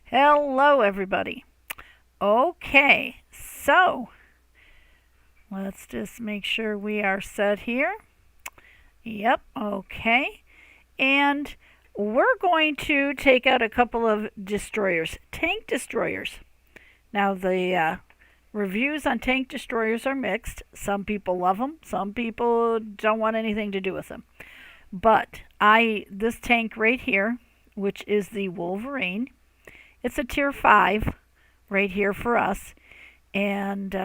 Hello, everybody. Okay, so let's just make sure we are set here. Yep, okay. And we're going to take out a couple of destroyers, tank destroyers. Now, the reviews on tank destroyers are mixed. Some people love them, some people don't want anything to do with them. But this tank right here, which is the Wolverine, it's a tier 5 right here for us. And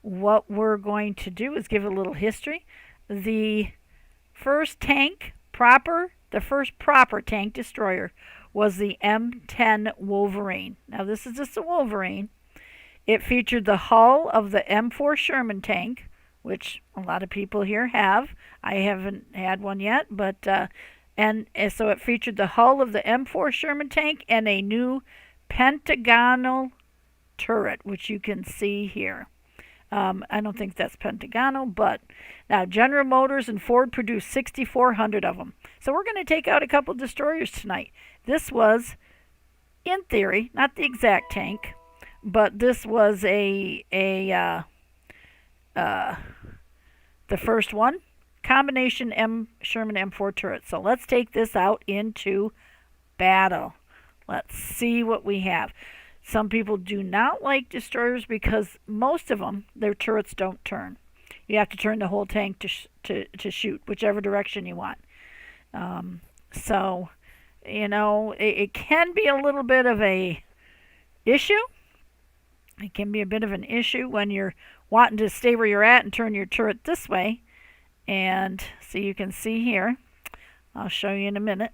what we're going to do is give a little history. The the first proper tank destroyer was the M10 Wolverine. Now, this is just a Wolverine. It featured the hull of the M4 Sherman tank, which a lot of people here have. I haven't had one yet, but so it featured the hull of the M4 Sherman tank and a new pentagonal turret, which you can see here. I don't think that's pentagonal, but now General Motors and Ford produced 6,400 of them. So we're going to take out a couple destroyers tonight. This was, in theory, not the exact tank, but this was the first one, combination Sherman M4 turret. So let's take this out into battle. Let's see what we have. Some people do not like destroyers because most of them, their turrets don't turn. You have to turn the whole tank to shoot whichever direction you want. So, it can be a little bit of a issue. It can be a bit of an issue when you're wanting to stay where you're at and turn your turret this way. And so you can see here, I'll show you in a minute.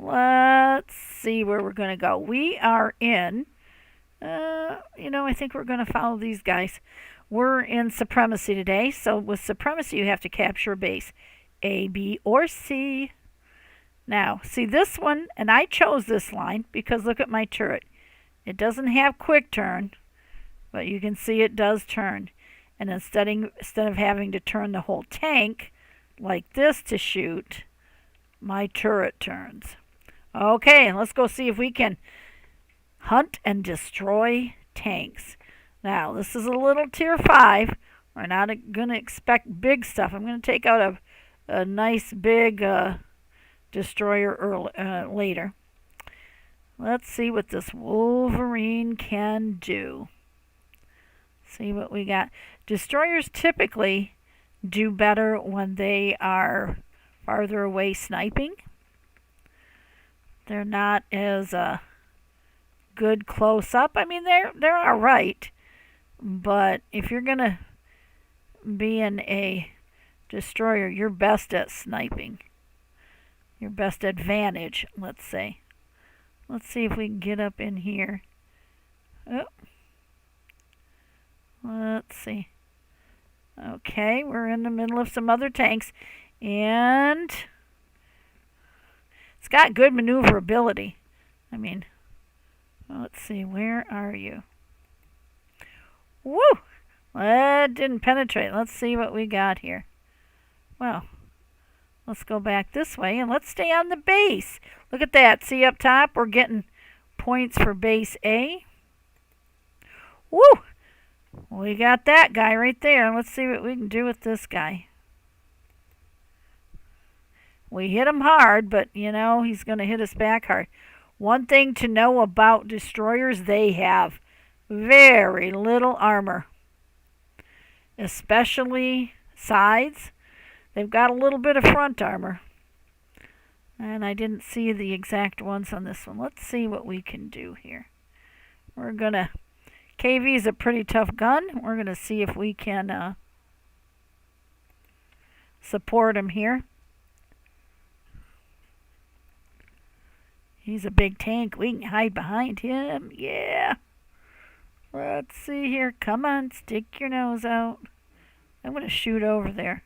Let's see where we're going to go. We are in, I think we're going to follow these guys. We're in Supremacy today. So with Supremacy, you have to capture a base, A, B, or C. Now, see this one, and I chose this line because look at my turret. It doesn't have quick turn, but you can see it does turn. And instead of having to turn the whole tank like this to shoot, my turret turns. Okay, let's go see if we can hunt and destroy tanks. Now, this is a little tier 5. We're not going to expect big stuff. I'm going to take out a nice big destroyer later. Let's see what this Wolverine can do. See what we got. Destroyers typically do better when they are farther away sniping. They're not as good close up. I mean, they're all right, but if you're gonna be in a destroyer, you're best at sniping. Your best advantage, let's say. Let's see if we can get up in here. Oh. Let's see. Okay, we're in the middle of some other tanks, and it's got good maneuverability. I mean, let's see, where are you? Woo! That didn't penetrate. Let's see what we got here. Well, let's go back this way and let's stay on the base. Look at that. See up top, we're getting points for base A. Woo! We got that guy right there. Let's see what we can do with this guy. We hit him hard, but he's going to hit us back hard. One thing to know about destroyers, they have very little armor, especially sides. They've got a little bit of front armor, and I didn't see the exact ones on this one. Let's see what we can do here. KV is a pretty tough gun. We're going to see if we can support him here. He's a big tank. We can hide behind him. Yeah. Let's see here. Come on, stick your nose out. I'm going to shoot over there.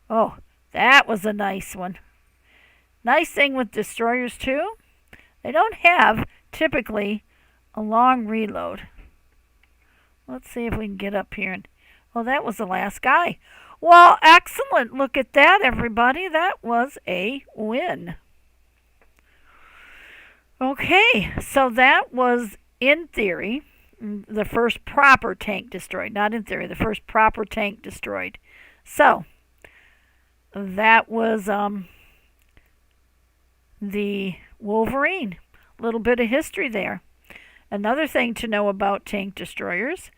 Oh, that was a nice one. Nice thing with destroyers, too, they don't have, typically, a long reload. Let's see if we can get up here. Oh, that was the last guy. Well, excellent. Look at that, everybody. That was a win. Okay, so that was, in theory, the first proper tank destroyed. Not in theory, the first proper tank destroyed. So, that was the Wolverine. A little bit of history there. Another thing to know about tank destroyers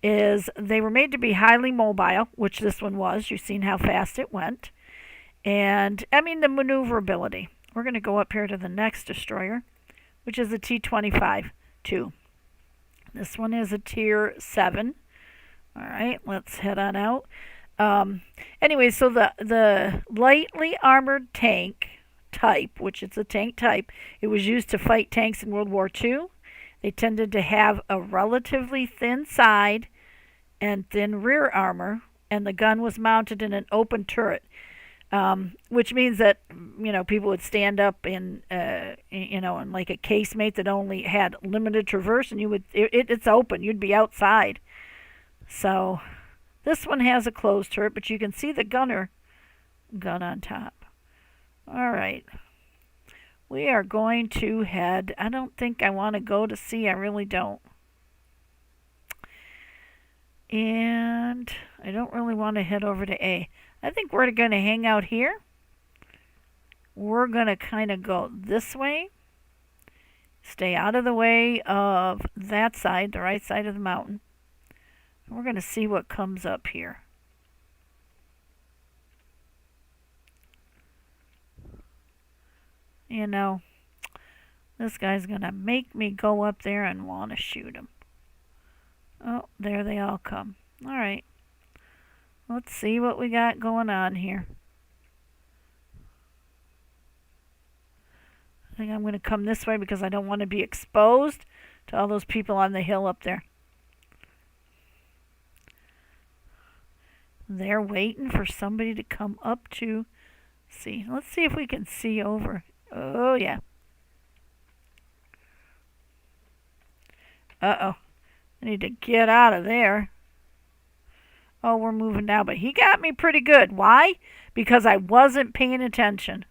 is they were made to be highly mobile, which this one was. You've seen how fast it went. And, I mean, the maneuverability. We're going to go up here to the next destroyer, which is the T-25 2. This one is a Tier 7. All right, let's head on out. Anyway, so the lightly armored tank type, which is a tank type, it was used to fight tanks in World War II. They tended to have a relatively thin side and thin rear armor, and the gun was mounted in an open turret, which means that people would stand up in in like a casemate that only had limited traverse, and it's open. You'd be outside. So this one has a closed turret, but you can see the gun on top. All right. We are going to head. I don't think I want to go to C. I really don't. And I don't really want to head over to A. I think we're going to hang out here. We're going to kind of go this way. Stay out of the way of that side, the right side of the mountain. And we're going to see what comes up here. This guy's going to make me go up there and want to shoot him. Oh, there they all come. All right. Let's see what we got going on here. I think I'm going to come this way because I don't want to be exposed to all those people on the hill up there. They're waiting for somebody to come up to see. Let's see if we can see over. Oh, yeah. Uh-oh. I need to get out of there. Oh, we're moving now, but he got me pretty good. Why? Because I wasn't paying attention.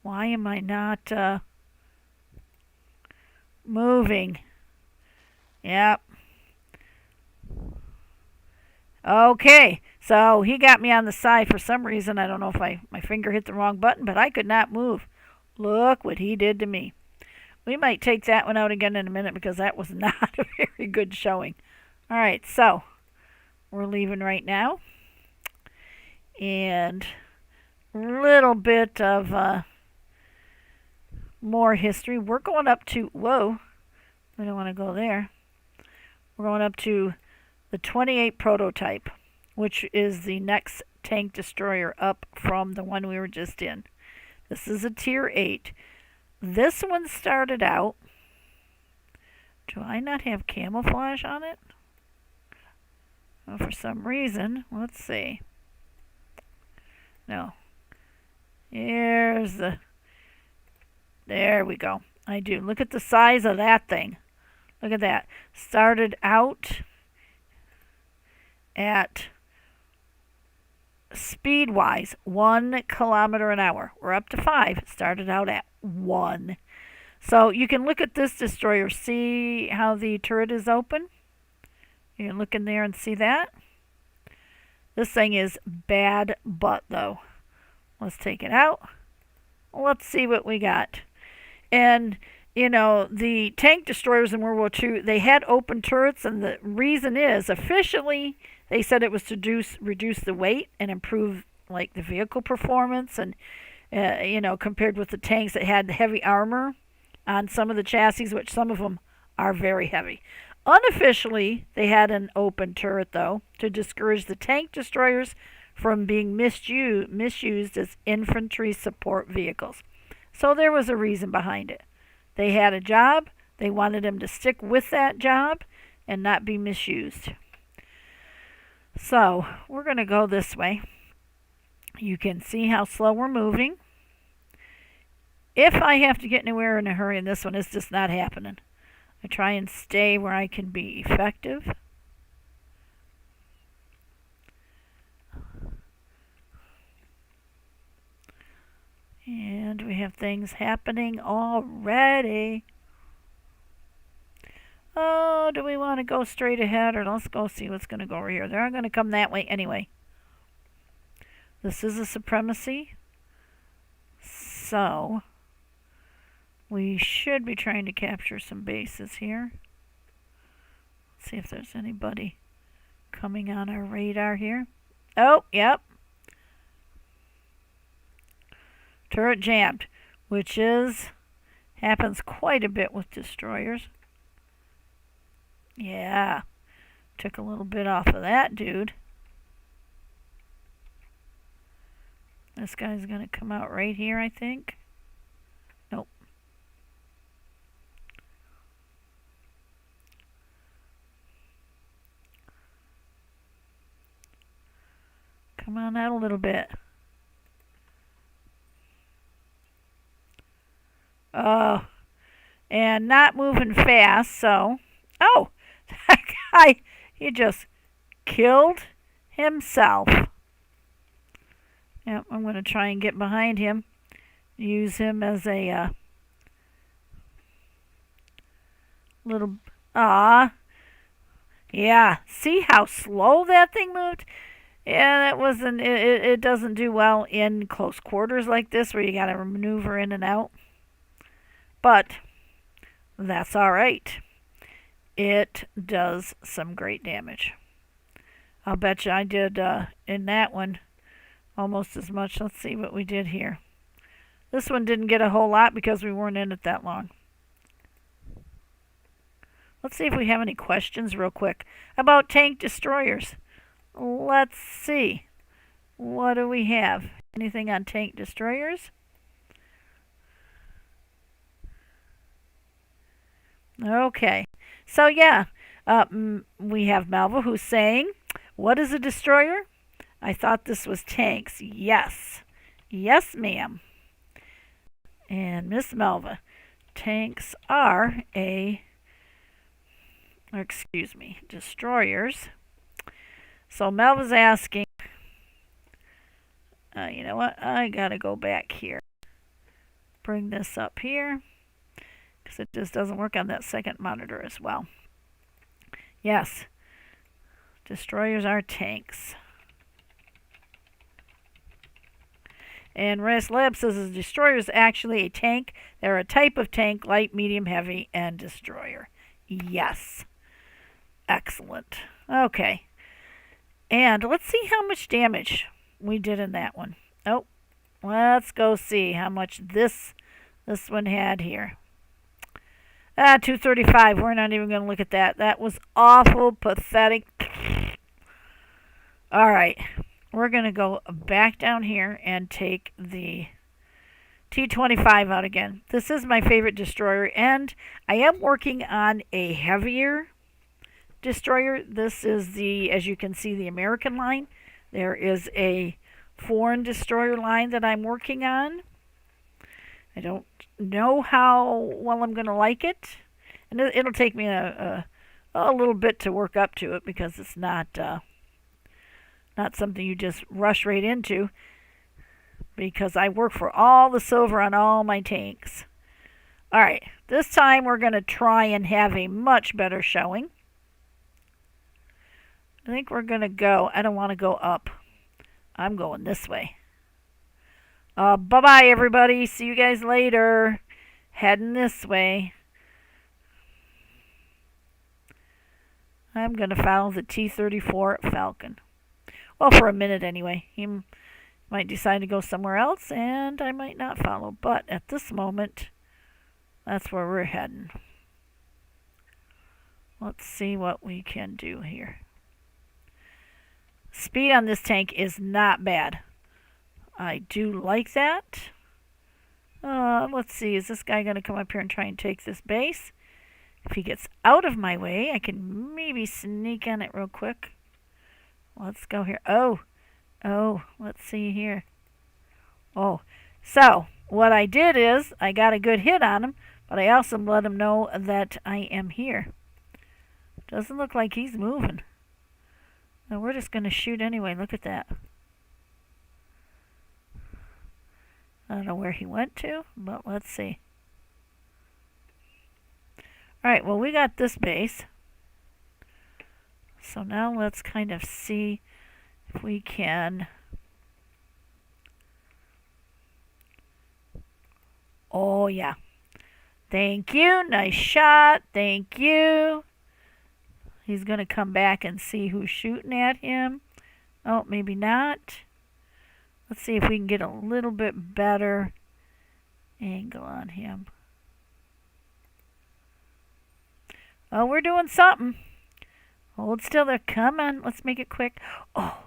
Why am I not moving? Yep. Okay, so he got me on the side for some reason. I don't know if my finger hit the wrong button, but I could not move. Look what he did to me. We might take that one out again in a minute because that was not a very good showing. All right, so we're leaving right now. And a little bit of more history. We're going up to, whoa, I don't want to go there. We're going up to the 28 prototype, which is the next tank destroyer up from the one we were just in. This is a Tier 8. This one started out, do I not have camouflage on it? Well, for some reason, let's see. No. There we go. I do. Look at the size of that thing. Look at that. Started out at speed-wise 1 kilometer an hour. We're up to 5. Started out at 1. So you can look at this destroyer. See how the turret is open? You can look in there and see that. This thing is bad butt, though. Let's take it out. Let's see what we got. And, the tank destroyers in World War II, they had open turrets, and the reason is, officially, they said it was to reduce the weight and improve, like, the vehicle performance, and, compared with the tanks that had heavy armor on some of the chassis, which some of them are very heavy. Unofficially, they had an open turret, though, to discourage the tank destroyers from being misused as infantry support vehicles. So there was a reason behind it. They had a job. They wanted them to stick with that job and not be misused. So we're going to go this way. You can see how slow we're moving. If I have to get anywhere in a hurry, and this one is just not happening, I try and stay where I can be effective. And we have things happening already. Oh, do we want to go straight ahead, or let's go see what's going to go over here? They're going to come that way anyway. This is a supremacy. So we should be trying to capture some bases here. Let's see if there's anybody coming on our radar here. Oh, yep. Turret jammed, which happens quite a bit with destroyers. Yeah, took a little bit off of that dude. This guy's gonna come out right here, I think. Nope. Come on out a little bit. Oh, and not moving fast, so... Oh, that guy, he just killed himself. Yep, I'm going to try and get behind him. Use him as a little... Ah, yeah, see how slow that thing moved? Yeah, that wasn't... It doesn't do well in close quarters like this where you got to maneuver in and out. But that's all right. It does some great damage. I'll bet you I did in that one almost as much. Let's see what we did here. This one didn't get a whole lot because we weren't in it that long. Let's see if we have any questions real quick about tank destroyers. Let's see. What do we have? Anything on tank destroyers? Okay. So yeah, we have Malva who's saying, what is a destroyer? I thought this was tanks. Yes. Yes, ma'am. And Miss Malva, tanks are destroyers. So Malva's asking, you know what? I gotta go back here. Bring this up here, because it just doesn't work on that second monitor as well. Yes, destroyers are tanks. And Res Lab says a destroyer is actually a tank. They're a type of tank, light, medium, heavy, and destroyer. Yes. Excellent. Okay. And let's see how much damage we did in that one. Oh, let's go see how much this one had here. 235. We're not even going to look at that. That was awful, pathetic. All right. We're going to go back down here and take the T-25 out again. This is my favorite destroyer, and I am working on a heavier destroyer. This is as you can see, the American line. There is a foreign destroyer line that I'm working on. I don't know how well I'm going to like it. And it'll take me a little bit to work up to it because it's not something you just rush right into, because I work for all the silver on all my tanks. Alright, this time we're going to try and have a much better showing. I think we're going to go, I don't want to go up. I'm going this way. Bye-bye, everybody. See you guys later. Heading this way. I'm going to follow the T-34 Falcon. Well, for a minute anyway. He might decide to go somewhere else, and I might not follow. But at this moment, that's where we're heading. Let's see what we can do here. Speed on this tank is not bad. I do like that. Let's see. Is this guy going to come up here and try and take this base? If he gets out of my way, I can maybe sneak on it real quick. Let's go here. Oh, let's see here. Oh, so what I did is I got a good hit on him, but I also let him know that I am here. Doesn't look like he's moving. No, we're just going to shoot anyway. Look at that. I don't know where he went to, but let's see. Alright, well, we got this base. So now let's kind of see if we can... Oh, yeah. Thank you. Nice shot. Thank you. He's going to come back and see who's shooting at him. Oh, maybe not. Let's see if we can get a little bit better angle on him. Oh, we're doing something. Hold still there. Come on. Let's make it quick. Oh.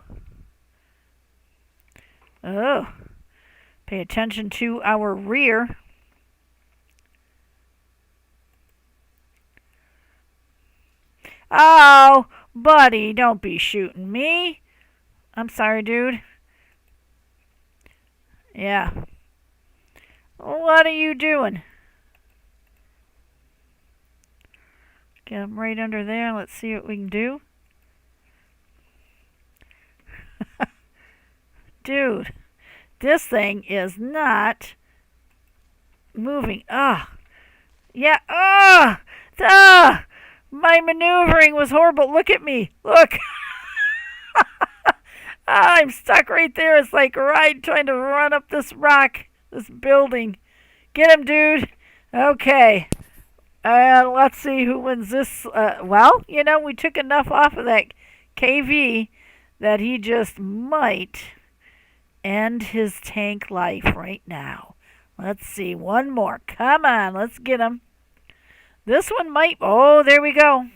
Oh. Pay attention to our rear. Oh, buddy, don't be shooting me. I'm sorry, dude. Yeah. What are you doing? Get him right under there. Let's see what we can do. Dude, this thing is not moving. Ah. Yeah. Ah. Ah. My maneuvering was horrible. Look at me. Look. I'm stuck right there. It's like a ride trying to run up this rock, this building. Get him, dude. Okay. Let's see who wins this. Well, you know, we took enough off of that KV that he just might end his tank life right now. Let's see. One more. Come on. Let's get him. This one might... Oh, there we go.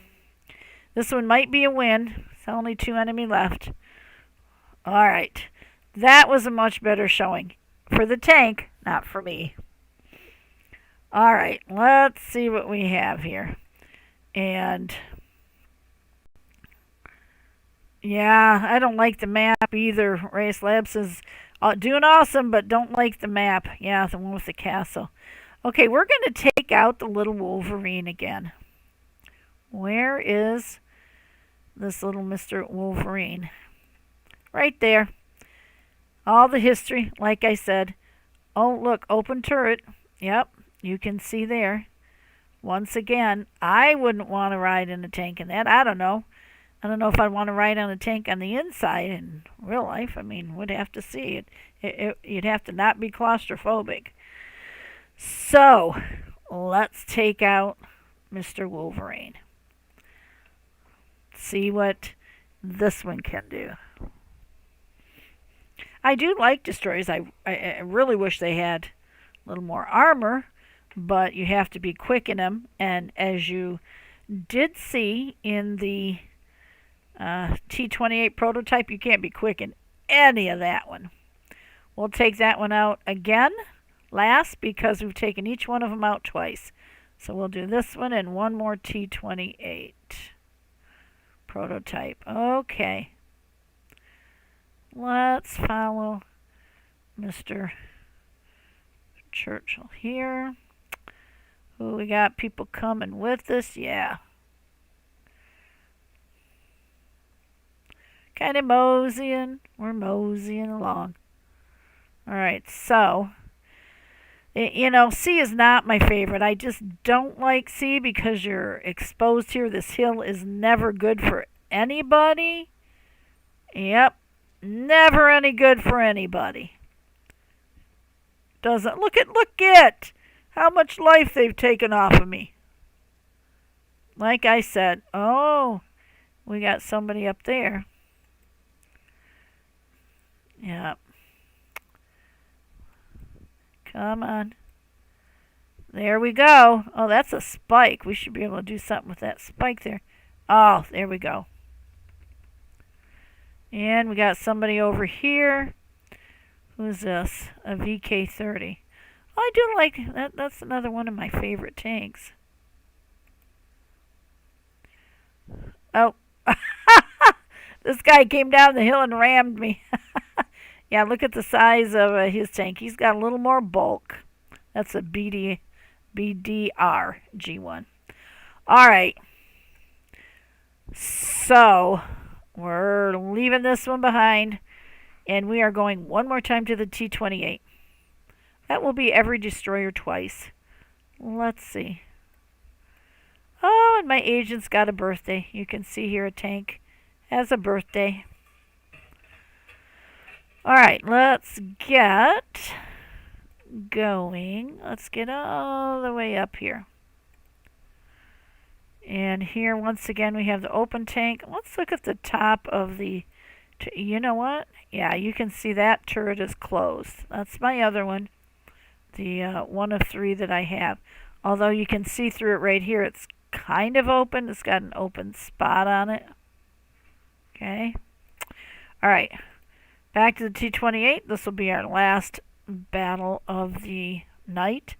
This one might be a win. It's only 2 enemy left. All right. That was a much better showing. For the tank, not for me. All right. Let's see what we have here. And... yeah, I don't like the map either. Race Labs is doing awesome, but don't like the map. Yeah, the one with the castle. Okay, we're going to take out the little Wolverine again. Where is this little Mr. Wolverine? Right there. All the history, like I said. Oh, look, open turret. Yep, you can see there. Once again, I wouldn't want to ride in a tank in that. I don't know. I don't know if I'd want to ride on a tank on the inside in real life. I mean, we'd have to see it. You'd have to not be claustrophobic. So, let's take out Mr. Wolverine. See what this one can do. I do like destroyers. I really wish they had a little more armor, but you have to be quick in them. And as you did see in the T-28 prototype, you can't be quick in any of that one. We'll take that one out again. Last, because we've taken each one of them out twice. So we'll do this one and one more T-28 prototype. Okay. Let's follow Mr. Churchill here. Ooh, we got people coming with us. Yeah. Kind of moseying. We're moseying along. Alright, so... you know, C is not my favorite. I just don't like C because you're exposed here. This hill is never good for anybody. Yep. Never any good for anybody. Doesn't. Look at how much life they've taken off of me. Like I said. Oh, we got somebody up there. Yep. Come on. There we go. Oh, that's a spike. We should be able to do something with that spike there. Oh, there we go. And we got somebody over here. Who's this? A VK-30. Oh, I do like that. That's another one of my favorite tanks. Oh. This guy came down the hill and rammed me. Yeah, look at the size of his tank. He's got a little more bulk. That's a BDR G1. All right. So, we're leaving this one behind. And we are going one more time to the T-28. That will be every destroyer twice. Let's see. Oh, and my agent's got a birthday. You can see here a tank has a birthday. Alright, let's get going. Let's get all the way up here. And here, once again, we have the open tank. Let's look at the top of the... You know what? Yeah, you can see that turret is closed. That's my other one. The one of 3 that I have. Although you can see through it right here. It's kind of open. It's got an open spot on it. Okay. Alright. Back to the T-28. This will be our last battle of the night.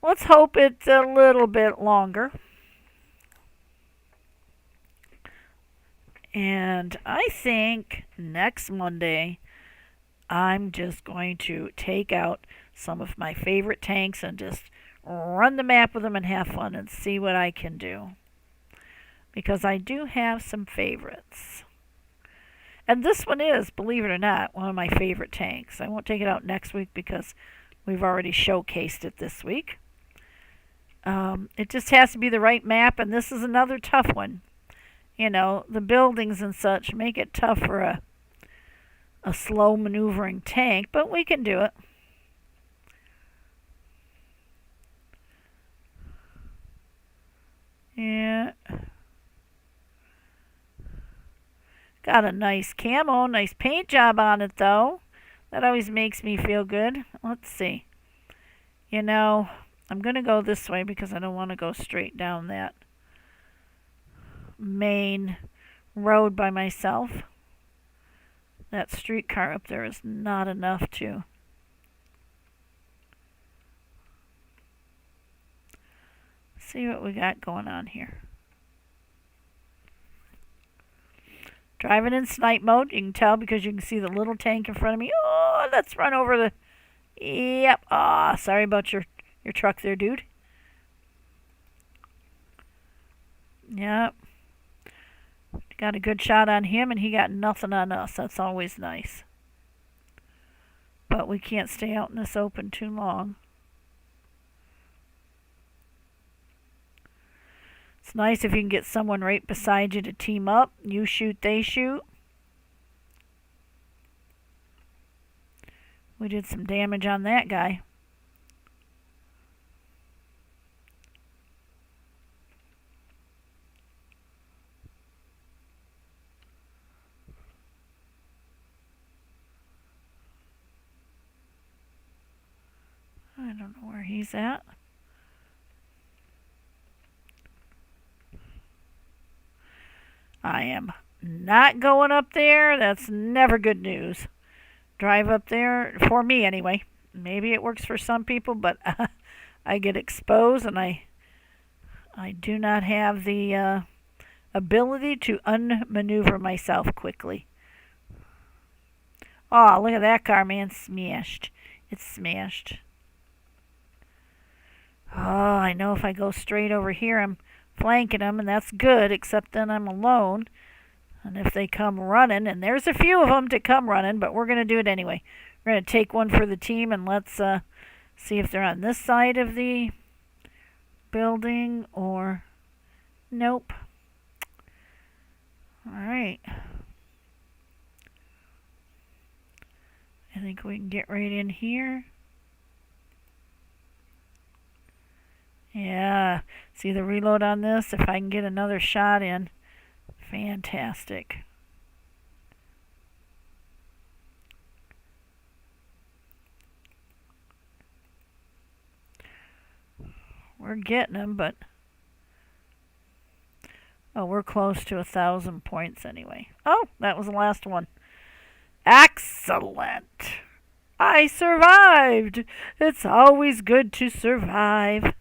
Let's hope it's a little bit longer. And I think next Monday I'm just going to take out some of my favorite tanks and just run the map with them and have fun and see what I can do. Because I do have some favorites. And this one is, believe it or not, one of my favorite tanks. I won't take it out next week because we've already showcased it this week. It just has to be the right map, and this is another tough one. You know, the buildings and such make it tough for a slow maneuvering tank, but we can do it. Yeah. Got a nice camo, nice paint job on it though. That always makes me feel good. Let's see. You know, I'm going to go this way because I don't want to go straight down that main road by myself. That streetcar up there is not enough to see what we got going on here. Driving in snipe mode, you can tell because you can see the little tank in front of me. Oh, let's run over the... Yep. Ah, oh, sorry about your truck there, dude. Yep. Got a good shot on him, and he got nothing on us. That's always nice. But we can't stay out in this open too long. It's nice if you can get someone right beside you to team up. You shoot, they shoot. We did some damage on that guy. I don't know where he's at. I am not going up there. That's never good news. Drive up there, for me anyway. Maybe it works for some people, but I get exposed and I do not have the ability to unmaneuver myself quickly. Oh, look at that car, man. Smashed. It's smashed. Oh, I know if I go straight over here, I'm flanking them, and that's good, except then I'm alone. And if they come running, and there's a few of them to come running, but we're going to do it anyway. We're going to take one for the team, and let's see if they're on this side of the building or... Nope. Alright. I think we can get right in here. Yeah, see the reload on this? If I can get another shot in, fantastic. We're getting them, but... Oh, we're close to 1,000 points anyway. Oh, that was the last one. Excellent! I survived! It's always good to survive.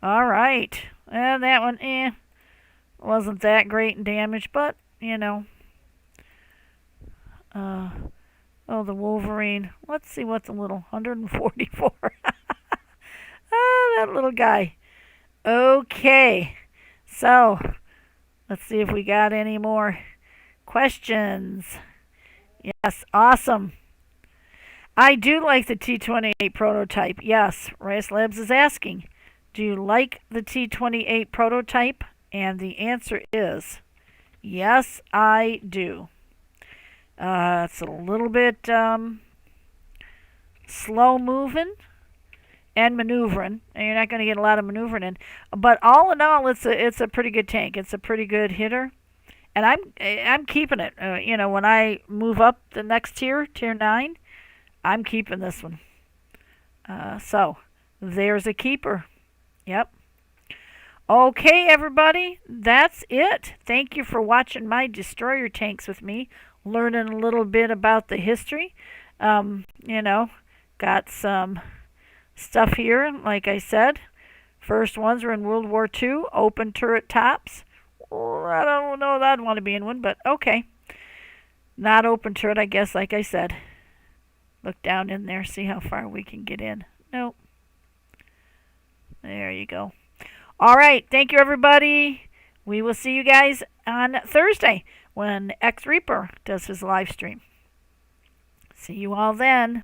Alright. And that one, wasn't that great in damage, but, you know. Oh, the Wolverine. Let's see what the little 144. Ah, that little guy. Okay. So, let's see if we got any more questions. Yes, awesome. I do like the T28 prototype. Yes, Rice Labs is asking, do you like the T28 prototype? And the answer is yes, I do. It's a little bit slow moving and maneuvering, and you're not going to get a lot of maneuvering in. But all in all, it's a pretty good tank. It's a pretty good hitter, and I'm keeping it. When I move up the next tier, tier 9, I'm keeping this one. So there's a keeper. Yep. Okay, everybody, that's it. Thank you for watching my destroyer tanks with me, learning a little bit about the history. Um, you know, got some stuff here, like I said. First ones were in World War II, open turret tops. I don't know that I'd want to be in one, but okay. Not open turret, I guess, like I said. Look down in there, see how far we can get in. Nope. There you go. All right. Thank you, everybody. We will see you guys on Thursday when X Reaper does his live stream. See you all then.